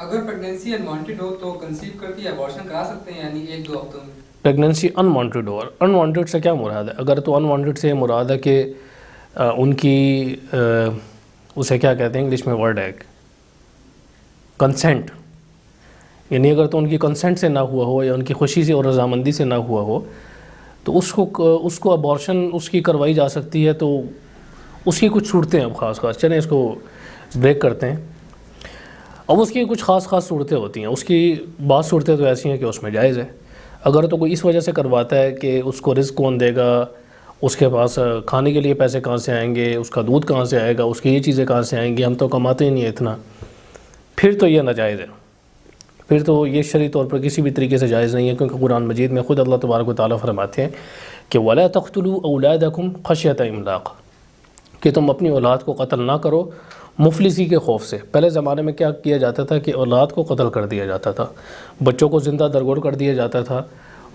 اگر pregnancy unwanted ہو تو conceive کرتی ہے ابارشن کرا سکتے ہیں یعنی 1-2 ہفتوں میں؟ پریگنینسی انوانٹیڈ ہو، انوانٹیڈ سے کیا مراد ہے؟ اگر تو انوانٹیڈ سے مراد ہے کہ ان کی اسے کیا کہتے ہیں انگلش میں ورڈ ہے کنسنٹ، یعنی اگر تو ان کی کنسنٹ سے نہ ہوا ہو یا ان کی خوشی سے اور رضامندی سے نہ ہوا ہو تو اس کو ابارشن اس کی کروائی جا سکتی ہے. تو اس کی کچھ صورتیں اب خاص چلیں اس کو بریک کرتے ہیں. اب اس کی کچھ خاص صورتیں ہوتی ہیں. اس کی بعض صورتیں تو ایسی ہیں کہ اس میں جائز ہے. اگر تو کوئی اس وجہ سے کرواتا ہے کہ اس کو رزق کون دے گا، اس کے پاس کھانے کے لیے پیسے کہاں سے آئیں گے، اس کا دودھ کہاں سے آئے گا، اس کی یہ چیزیں کہاں سے آئیں گی، ہم تو کماتے ہی نہیں ہیں اتنا، پھر تو یہ ناجائز ہے. پھر تو یہ شرعی طور پر کسی بھی طریقے سے جائز نہیں ہے، کیونکہ قرآن مجید میں خود اللہ تبارک و تعالیٰ فرماتے ہیں کہ وَلَا تَقْتُلُوا أَوْلَادَكُمْ خَشْيَةَ إِمْلَاقٍ، کہ تم اپنی اولاد کو قتل نہ کرو مفلسی کے خوف سے. پہلے زمانے میں کیا کیا جاتا تھا کہ اولاد کو قتل کر دیا جاتا تھا، بچوں کو زندہ درگور کر دیا جاتا تھا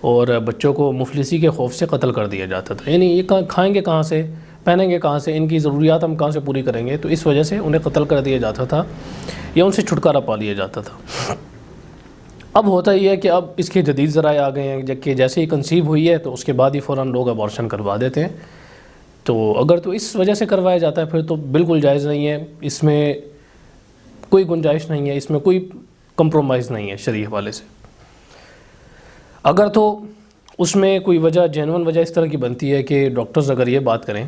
اور بچوں کو مفلسی کے خوف سے قتل کر دیا جاتا تھا. یعنی یہ کھائیں گے کہاں سے، پہنیں گے کہاں سے، ان کی ضروریات ہم کہاں سے پوری کریں گے، تو اس وجہ سے انہیں قتل کر دیا جاتا تھا یا ان سے چھٹکارا پا لیا جاتا تھا. اب ہوتا یہ ہے کہ اب اس کے جدید ذرائع آ گئے ہیں کہ جیسے ہی کنسیو ہوئی ہے تو اس کے بعد ہی فوراً لوگ ابارشن کروا دیتے ہیں. تو اگر تو اس وجہ سے کروایا جاتا ہے پھر تو بالکل جائز نہیں ہے، اس میں کوئی گنجائش نہیں ہے، اس میں کوئی کمپرومائز نہیں ہے شرعی حوالے سے. اگر تو اس میں کوئی وجہ جینون وجہ اس طرح کی بنتی ہے کہ ڈاکٹرز اگر یہ بات کریں.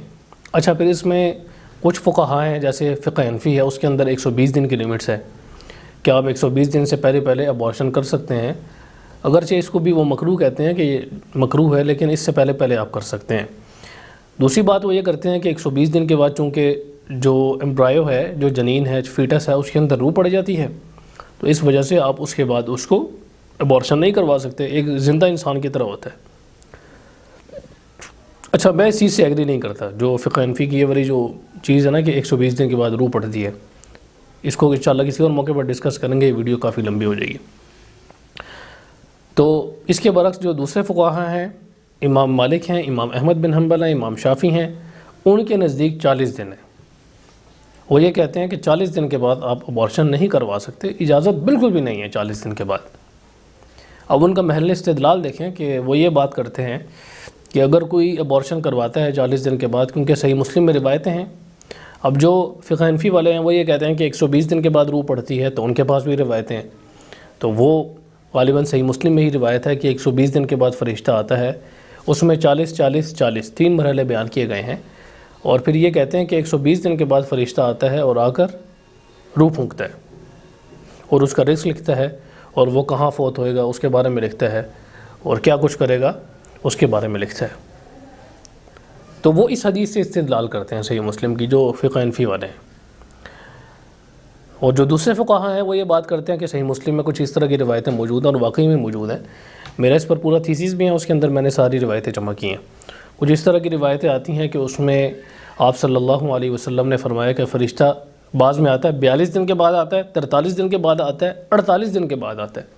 اچھا پھر اس میں کچھ فقہاء ہیں جیسے فقہ حنفی ہے، اس کے اندر 120 دن کی لیمٹس ہے کہ آپ 120 دن سے پہلے ابارشن کر سکتے ہیں. اگرچہ اس کو بھی وہ مکروہ کہتے ہیں کہ یہ مکروہ ہے، لیکن اس سے پہلے آپ کر سکتے ہیں. دوسری بات وہ یہ کرتے ہیں کہ 120 دن کے بعد چونکہ جو امبرائیو ہے، جو جنین ہے، فیٹس ہے، اس کے اندر روح پڑ جاتی ہے، تو اس وجہ سے آپ اس کے بعد اس کو ابارشن نہیں کروا سکتے، ایک زندہ انسان کی طرح ہوتا ہے. اچھا میں اس چیز سے ایگری نہیں کرتا جو فقہ حنفی کی یہ والی جو چیز ہے نا کہ 120 دن کے بعد روح پڑتی ہے. اس کو انشاءاللہ کسی اور موقع پر ڈسکس کریں گے، یہ ویڈیو کافی لمبی ہو جائے گی. تو اس کے برعکس جو دوسرے فقہاء ہیں، امام مالک ہیں، امام احمد بن حنبل ہیں، امام شافعی ہیں، ان کے نزدیک 40 دن ہے. وہ یہ کہتے ہیں کہ 40 دن کے بعد آپ ابارشن نہیں کروا سکتے، اجازت بالکل بھی نہیں ہے 40 دن کے بعد. اب ان کا محل استدلال دیکھیں کہ وہ یہ بات کرتے ہیں کہ اگر کوئی ابارشن کرواتا ہے 40 دن کے بعد، کیونکہ صحیح مسلم میں روایتیں ہیں. اب جو فقہ حنفی والے ہیں وہ یہ کہتے ہیں کہ 120 دن کے بعد روح پڑتی ہے، تو ان کے پاس بھی روایتیں ہیں. تو وہ غالباً صحیح مسلم میں ہی روایت ہے کہ 120 دن کے بعد فرشتہ آتا ہے، اس میں 40 تین مرحلے بیان کیے گئے ہیں. اور پھر یہ کہتے ہیں کہ 120 دن کے بعد فرشتہ آتا ہے اور آ کر روح پھونکتا ہے اور اس کا رزق لکھتا ہے، اور وہ کہاں فوت ہوئے گا اس کے بارے میں لکھتا ہے، اور کیا کچھ کرے گا اس کے بارے میں لکھتا ہے. تو وہ اس حدیث سے استدلال کرتے ہیں صحیح مسلم کی، جو فقہ حنفی والے ہیں. اور جو دوسرے فقہاء ہیں وہ یہ بات کرتے ہیں کہ صحیح مسلم میں کچھ اس طرح کی روایتیں موجود ہیں، اور واقعی میں موجود ہیں. میرا اس پر پورا تھیسس بھی ہے، اس کے اندر میں نے ساری روایتیں جمع کی ہیں. کچھ اس طرح کی روایتیں آتی ہیں کہ اس میں آپ صلی اللہ علیہ وسلم نے فرمایا کہ فرشتہ بعض میں آتا ہے 42 دن کے بعد آتا ہے، 43 دن کے بعد آتا ہے، 48 دن کے بعد آتا ہے.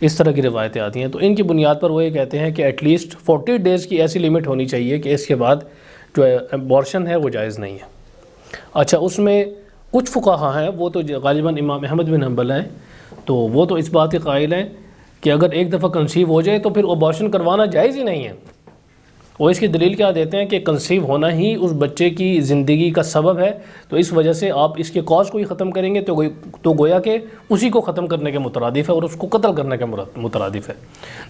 اس طرح کی روایتیں آتی ہیں. تو ان کی بنیاد پر وہ یہ کہتے ہیں کہ ایٹ لیسٹ 40 ڈیز کی ایسی لمٹ ہونی چاہیے کہ اس کے بعد جو ابارشن ہے وہ جائز نہیں ہے. اچھا اس میں کچھ فقہاء ہیں، وہ تو غالباً امام احمد بن حنبل ہیں، تو وہ تو اس بات کے قائل ہیں کہ اگر ایک دفعہ کنسیو ہو جائے تو پھر ابارشن کروانا جائز ہی نہیں ہے. وہ اس کی دلیل کیا دیتے ہیں کہ کنسیو ہونا ہی اس بچے کی زندگی کا سبب ہے، تو اس وجہ سے آپ اس کے کاز کو ہی ختم کریں گے تو گویا کہ اسی کو ختم کرنے کے مترادف ہے اور اس کو قتل کرنے کے مترادف ہے.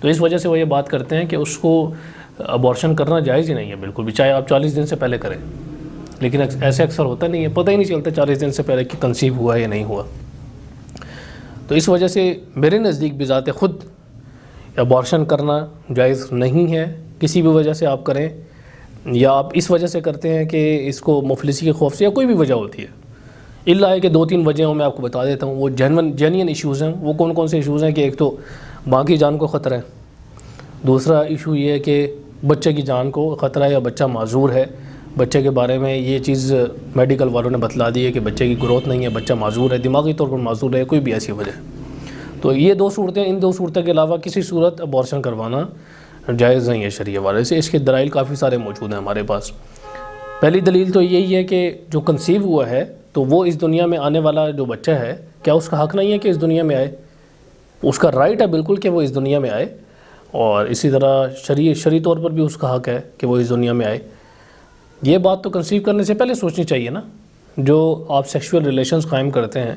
تو اس وجہ سے وہ یہ بات کرتے ہیں کہ اس کو ابارشن کرنا جائز ہی نہیں ہے بالکل بھی، چاہے آپ 40 دن سے پہلے کریں. لیکن ایسے اکثر ہوتا نہیں ہے، پتہ ہی نہیں چلتا 40 دن سے پہلے کہ کنسیو ہوا ہے یا نہیں ہوا. تو اس وجہ سے میرے نزدیک بذات خود ابارشن کرنا جائز نہیں ہے. کسی بھی وجہ سے آپ کریں، یا آپ اس وجہ سے کرتے ہیں کہ اس کو مفلسی کے خوف سے، یا کوئی بھی وجہ ہوتی ہے. الا ہے کہ 2-3 وجہ میں آپ کو بتا دیتا ہوں، وہ جینین ایشوز ہیں. وہ کون کون سے ایشوز ہیں کہ ایک تو ماں کی جان کو خطرہ ہے، دوسرا ایشو یہ ہے کہ بچے کی جان کو خطرہ ہے یا بچہ معذور ہے. بچے کے بارے میں یہ چیز میڈیکل والوں نے بتلا دی ہے کہ بچے کی گروتھ نہیں ہے، بچہ معذور ہے، دماغی طور پر معذور ہے، کوئی بھی ایسی وجہ. تو یہ 2 صورتیں، ان 2 صورتوں کے علاوہ کسی صورت ابارشن کروانا جائز نہیں ہے شرعی حوالے سے. اس کے دلائل کافی سارے موجود ہیں ہمارے پاس. پہلی دلیل تو یہی ہے کہ جو کنسیو ہوا ہے تو وہ اس دنیا میں آنے والا جو بچہ ہے کیا اس کا حق نہیں ہے کہ اس دنیا میں آئے؟ اس کا رائٹ ہے بالکل کہ وہ اس دنیا میں آئے، اور اسی طرح شرعی طور پر بھی اس کا حق ہے کہ وہ اس دنیا میں آئے۔ یہ بات تو کنسیو کرنے سے پہلے سوچنی چاہیے نا، جو آپ سیکشول ریلیشنز قائم کرتے ہیں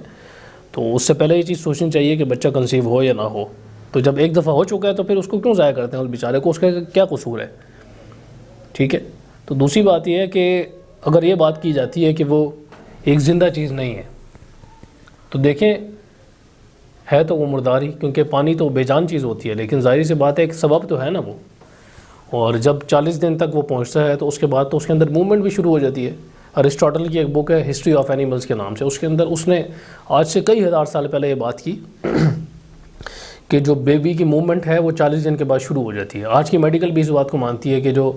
تو اس سے پہلے یہ چیز سوچنی چاہیے کہ بچہ کنسیو ہو یا نہ ہو۔ تو جب ایک دفعہ ہو چکا ہے تو پھر اس کو کیوں ضائع کرتے ہیں؟ اس بیچارے کو اس کا کیا قصور ہے؟ ٹھیک ہے۔ تو دوسری بات یہ ہے کہ اگر یہ بات کی جاتی ہے کہ وہ ایک زندہ چیز نہیں ہے، تو دیکھیں ہے تو وہ مرداری، کیونکہ پانی تو بے جان چیز ہوتی ہے، لیکن ظاہر سی بات ہے ایک سبب تو ہے نا وہ، اور جب 40 دن تک وہ پہنچتا ہے تو اس کے بعد تو اس کے اندر موومنٹ بھی شروع ہو جاتی ہے۔ ارسطاٹل کی ایک بک ہے ہسٹری آف اینیملز کے نام سے، اس کے اندر اس نے آج سے کئی ہزار سال پہلے یہ بات کی کہ جو بیبی کی موومنٹ ہے وہ 40 دن کے بعد شروع ہو جاتی ہے۔ آج کی میڈیکل بھی اس بات کو مانتی ہے کہ جو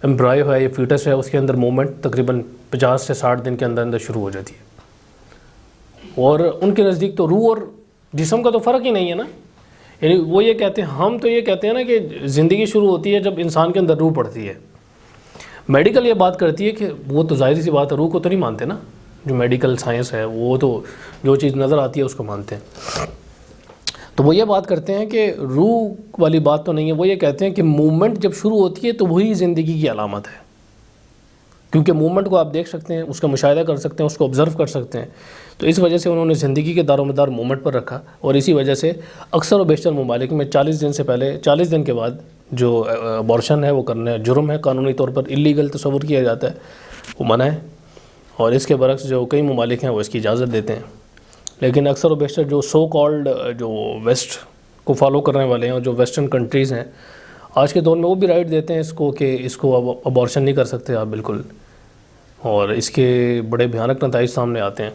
امبرائیو ہے یا فیٹس ہے اس کے اندر موومنٹ تقریباً 50 سے 60 دن کے اندر شروع ہو جاتی ہے، اور ان کے نزدیک تو روح اور جسم کا تو فرق ہی نہیں ہے نا۔ یعنی وہ یہ کہتے ہیں، ہم تو یہ کہتے ہیں نا کہ زندگی شروع ہوتی ہے جب انسان کے اندر روح پڑتی ہے۔ میڈیکل یہ بات کرتی ہے کہ وہ تو ظاہر سی بات ہے، روح کو تو نہیں مانتے نا، جو میڈیکل سائنس ہے وہ تو جو چیز نظر آتی ہے اس کو مانتے ہیں۔ تو وہ یہ بات کرتے ہیں کہ روح والی بات تو نہیں ہے، وہ یہ کہتے ہیں کہ موومنٹ جب شروع ہوتی ہے تو وہی زندگی کی علامت ہے، کیونکہ موومنٹ کو آپ دیکھ سکتے ہیں، اس کا مشاہدہ کر سکتے ہیں، اس کو آبزرو کر سکتے ہیں۔ تو اس وجہ سے انہوں نے زندگی کے دار و مدار موومنٹ پر رکھا، اور اسی وجہ سے اکثر و بیشتر ممالک میں 40 دن سے پہلے 40 دن کے بعد جو ابارشن ہے وہ کرنا جرم ہے، قانونی طور پر اللیگل تصور کیا جاتا ہے، وہ منع ہے، اور اس کے برعکس جو کئی ممالک ہیں وہ اس کی اجازت دیتے ہیں۔ لیکن اکثر و بیشتر جو سو کالڈ جو ویسٹ کو فالو کرنے والے ہیں اور جو ویسٹرن کنٹریز ہیں آج کے دور میں، وہ بھی رائٹ دیتے ہیں اس کو کہ اس کو اب ابارشن نہیں کر سکتے آپ بالکل، اور اس کے بڑے بھیانک نتائج سامنے آتے ہیں۔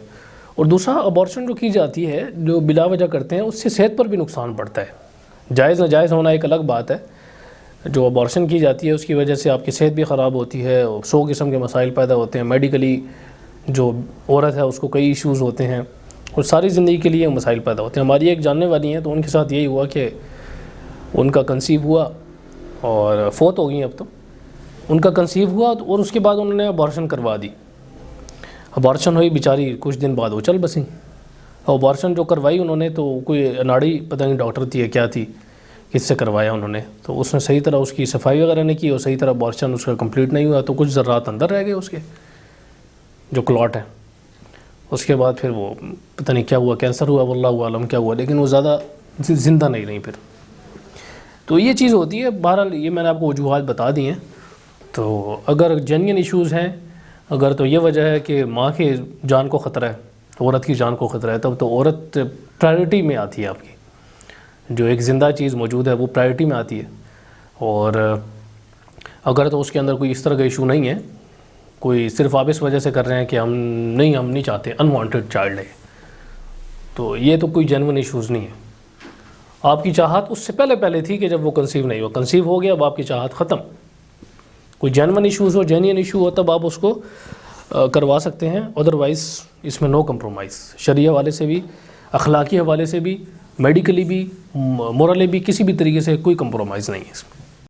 اور دوسرا، ابارشن جو کی جاتی ہے جو بلا وجہ کرتے ہیں اس سے صحت پر بھی نقصان پڑتا ہے۔ جائز ناجائز ہونا ایک الگ بات ہے، جو ابارشن کی جاتی ہے اس کی وجہ سے آپ کی صحت بھی خراب ہوتی ہے، 100 قسم کے مسائل پیدا ہوتے ہیں، میڈیکلی جو عورت ہے اس کو کئی ایشوز ہوتے ہیں، اور ساری زندگی کے لیے مسائل پیدا ہوتے ہیں۔ ہماری ایک جاننے والی ہیں تو ان کے ساتھ یہی ہوا کہ ان کا کنسیو ہوا، اور فوت ہو گئی اب تو، ان کا کنسیو ہوا اور اس کے بعد انہوں نے ابارشن کروا دی۔ ابارشن ہوئی بیچاری، کچھ دن بعد وہ چل بسیں۔ ابارشن جو کروائی انہوں نے تو کوئی اناڑی پتہ نہیں ڈاکٹر تھی یا کیا تھی، کس سے کروایا انہوں نے، تو اس نے صحیح طرح اس کی صفائی وغیرہ نہیں کی، اور صحیح طرح ابارشن اس کا کمپلیٹ نہیں ہوا، تو کچھ ذرات اندر رہ گئے اس کے جو کلاٹ ہے۔ اس کے بعد پھر وہ پتہ نہیں کیا ہوا، کینسر ہوا، واللہ عالم کیا ہوا، لیکن وہ زیادہ زندہ نہیں رہی پھر۔ تو یہ چیز ہوتی ہے۔ بہرحال یہ میں نے آپ کو وجوہات بتا دی ہیں، تو اگر جینین ایشوز ہیں، اگر تو یہ وجہ ہے کہ ماں کے جان کو خطرہ ہے، عورت کی جان کو خطرہ ہے، تب تو عورت پرائرٹی میں آتی ہے، آپ کی جو ایک زندہ چیز موجود ہے وہ پرائرٹی میں آتی ہے۔ اور اگر تو اس کے اندر کوئی اس طرح کا ایشو نہیں ہے، کوئی صرف آپ اس وجہ سے کر رہے ہیں کہ ہم نہیں چاہتے، انوانٹیڈ چائلڈ ہے، تو یہ تو کوئی جینون ایشوز نہیں ہے۔ آپ کی چاہت اس سے پہلے تھی کہ جب وہ کنسیو نہیں ہوا، کنسیو ہو گیا، اب آپ کی چاہت ختم۔ کوئی جینون ایشوز ہو، جینین ایشو ہو، تب آپ اس کو کروا سکتے ہیں، ادروائز اس میں نو کمپرومائز، شرعی حوالے سے بھی، اخلاقی حوالے سے بھی، میڈیکلی بھی، مورلی بھی، کسی بھی طریقے سے کوئی کمپرومائز نہیں ہے اس میں۔